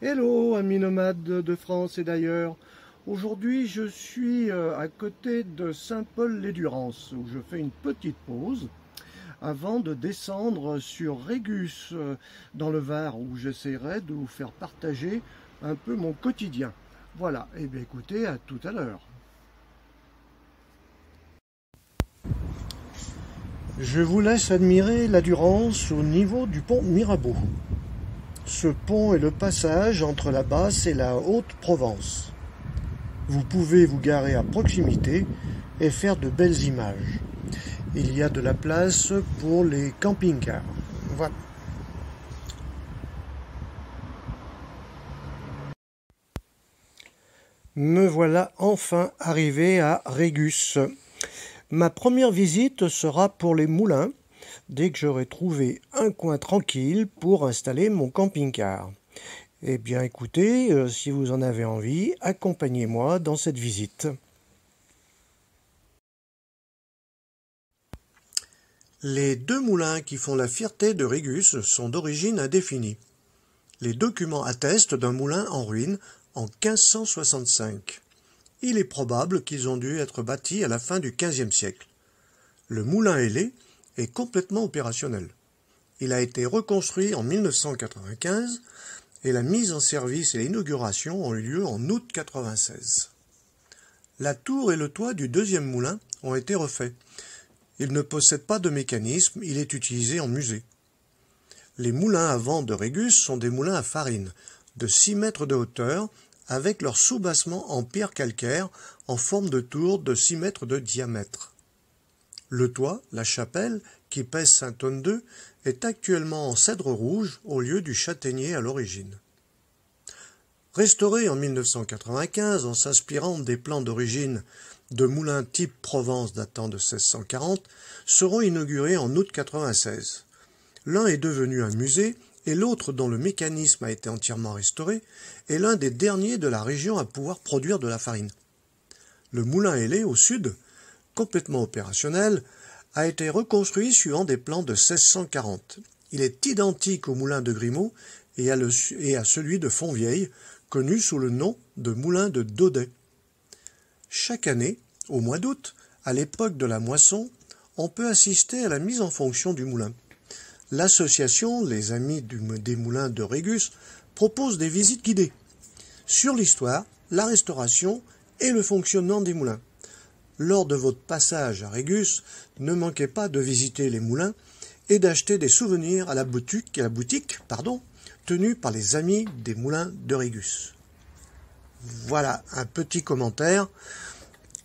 Hello, amis nomades de France et d'ailleurs. Aujourd'hui, je suis à côté de Saint-Paul-les-Durances où je fais une petite pause avant de descendre sur Régus dans le Var où j'essaierai de vous faire partager un peu mon quotidien. Voilà, et bien écoutez, à tout à l'heure. Je vous laisse admirer la Durance au niveau du pont Mirabeau. Ce pont est le passage entre la Basse et la Haute-Provence. Vous pouvez vous garer à proximité et faire de belles images. Il y a de la place pour les camping-cars. Voilà. Me voilà enfin arrivé à Régus. Ma première visite sera pour les moulins, dès que j'aurai trouvé un coin tranquille pour installer mon camping-car. Eh bien écoutez, si vous en avez envie, accompagnez-moi dans cette visite. Les deux moulins qui font la fierté de Régus sont d'origine indéfinie. Les documents attestent d'un moulin en ruine en 1565. Il est probable qu'ils ont dû être bâtis à la fin du XVe siècle. Le moulin ailé est complètement opérationnel. Il a été reconstruit en 1995 et la mise en service et l'inauguration ont eu lieu en août 1996. La tour et le toit du deuxième moulin ont été refaits. Il ne possède pas de mécanisme, il est utilisé en musée. Les moulins à vent de Régus sont des moulins à farine, de 6 mètres de hauteur, avec leur soubassement en pierre calcaire en forme de tour de 6 mètres de diamètre. Le toit, la chapelle, qui pèse 5 tonnes 2, est actuellement en cèdre rouge au lieu du châtaignier à l'origine. Restauré en 1995 en s'inspirant des plans d'origine de moulins type Provence datant de 1640, seront inaugurés en août 1996. L'un est devenu un musée et l'autre, dont le mécanisme a été entièrement restauré, est l'un des derniers de la région à pouvoir produire de la farine. Le moulin ailé au sud, complètement opérationnel, a été reconstruit suivant des plans de 1640. Il est identique au moulin de Grimaud et à celui de Fontvieille, connu sous le nom de moulin de Daudet. Chaque année, au mois d'août, à l'époque de la moisson, on peut assister à la mise en fonction du moulin. L'association Les Amis des Moulins de Régus propose des visites guidées sur l'histoire, la restauration et le fonctionnement des moulins. Lors de votre passage à Régus, ne manquez pas de visiter les moulins et d'acheter des souvenirs à la boutique tenue par les Amis des Moulins de Régus. Voilà un petit commentaire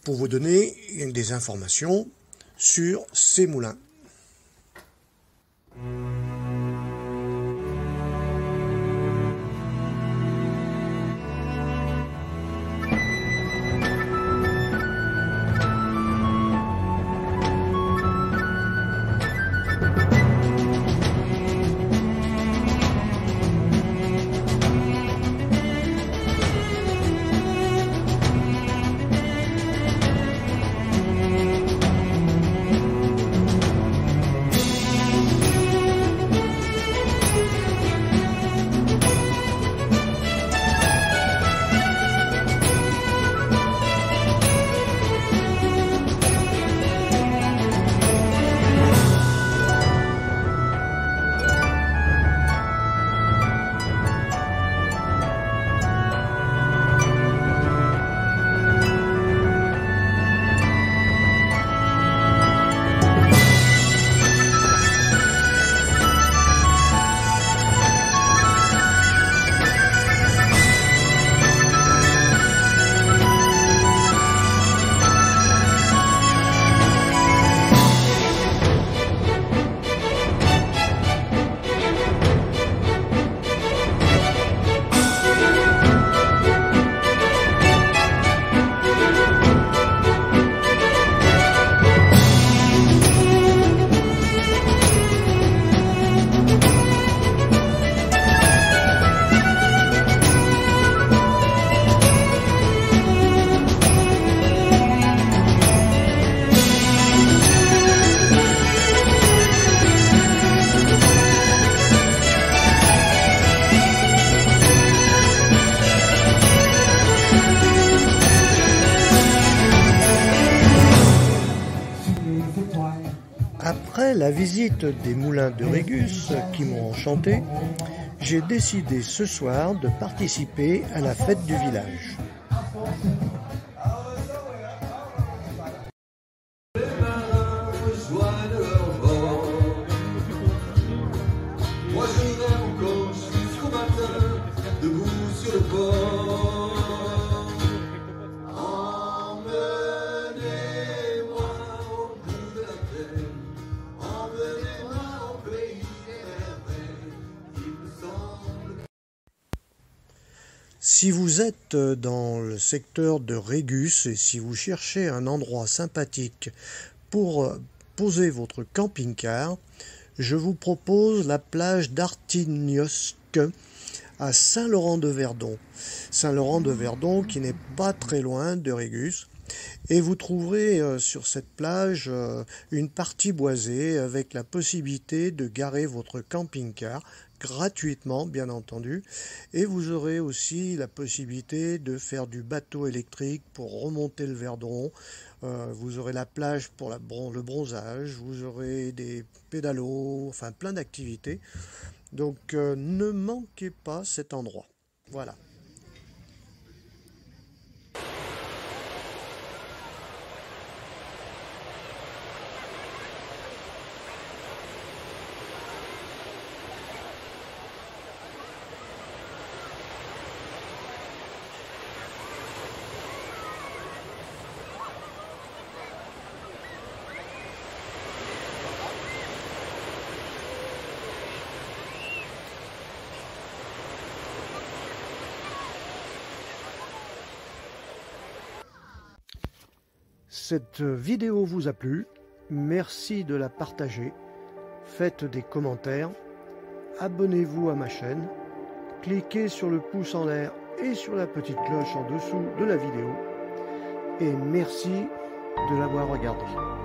pour vous donner des informations sur ces moulins. Après la visite des moulins de Régus qui m'ont enchanté, j'ai décidé ce soir de participer à la fête du village. Moi je rêve encore jusqu'au matin, debout sur le port. Emmenez-moi au bout de la terre, emmenez-moi au pays des merveilles, il me semble. Si vous êtes dans le secteur de Régus et si vous cherchez un endroit sympathique pour poser votre camping-car, je vous propose la plage d'Artignosc à Saint-Laurent-de-Verdon. Saint-Laurent-de-Verdon qui n'est pas très loin de Régus. Et vous trouverez sur cette plage une partie boisée avec la possibilité de garer votre camping-car gratuitement, bien entendu. Et vous aurez aussi la possibilité de faire du bateau électrique pour remonter le Verdon. Vous aurez la plage pour le bronzage, vous aurez des pédalos, enfin plein d'activités. Donc ne manquez pas cet endroit. Voilà. Cette vidéo vous a plu, merci de la partager, faites des commentaires, abonnez-vous à ma chaîne, cliquez sur le pouce en l'air et sur la petite cloche en dessous de la vidéo, et merci de l'avoir regardée.